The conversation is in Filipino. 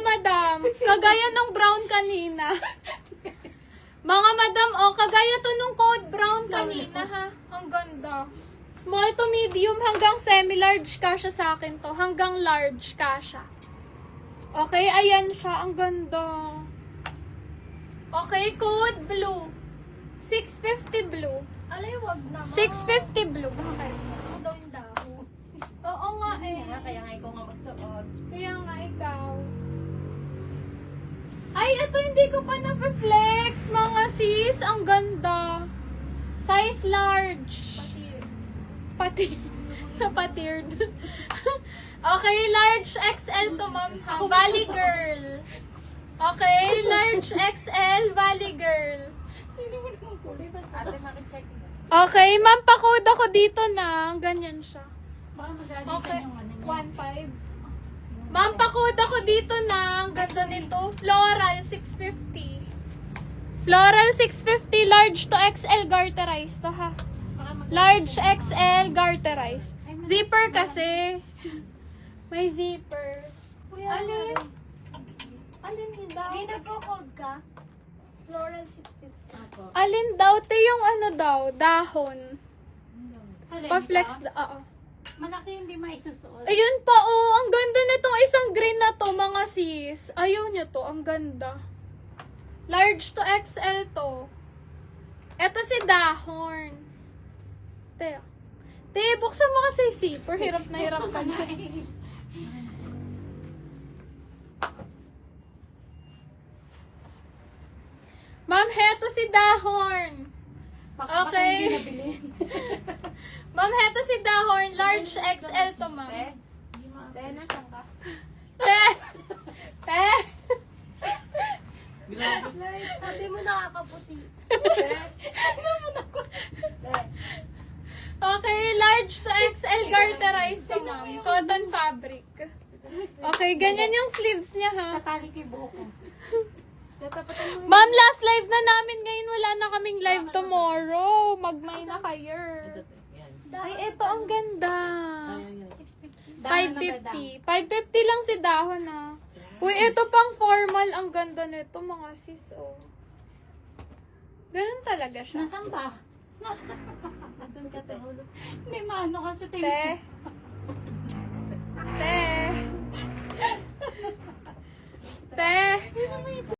madam. Kagaya ng brown kanina. Mga madam, oh, kagaya to nung code brown kanina, ha? Ang ganda. Small to medium hanggang semi-large kasha sa akin to. Hanggang large kasha. Okay, ayan siya. Ang ganda. Okay, code blue. 650 blue. Alay, wag naman. 650 blue. Bakit? Ano daw yung dahon? Oo nga eh. Kaya nga ikaw nga magsuot. Kaya nga ikaw. Ay, ito hindi ko pa na-flex, mga sis. Ang ganda. Size large. Pati. Napatiered. Okay, large XL to, ma'am, ha? Valley girl. Okay, large XL, Valley girl. Hindi mo naman kulay. Ate, makicheck mo. Okay, ma'am, pa-code ako dito na. Ganyan siya. Baka mag-alisan Okay, yung ano niya. 1.5. Ma'am, pa-code ako dito na. Ang ganda nito. Floral, 650. Floral, 650. Large to XL garterized to, ha? Large XL garterized. Zipper kasi. May zipper. Alin? Alin yun daw? May nagko-code ka? Floral 650. Ako. Alin daw? Te yung ano daw? Dahon. Alin Pa-flex ba? Oo. Malaki hindi maisusuot. Ayun pa, oh. Ang ganda nitong isang green na to, mga sis. Ayaw nyo to. Ang ganda. Large to XL to. Eto si Dahorn. Te. Te, buksan mo kasi zipper. Hirap na hirap ka na. Ma'am, heto si Dahorn. Okay. Ma'am, heto si Dahorn. Large XL to, ma'am. Te, nasan ka? Te! Te! Sabi mo nakakaputi. Okay, large to XL garterized to, ma'am. Cotton fabric. Okay, ganyan yung sleeves niya, ha? Tatali ko yung buhok ko. Ma'am, last live na namin ngayon. Wala na kaming live tomorrow. Magmay na kayo. Ay, ito ang ganda. 550. 550 lang si Dahon, ha? Uy, ito pang formal. Ang ganda nito, mga sis, oh. Ganun talaga siya. Nasaan ba? Nasaan ka, te? Hindi maano ka sa Te. tingin. Te. Te.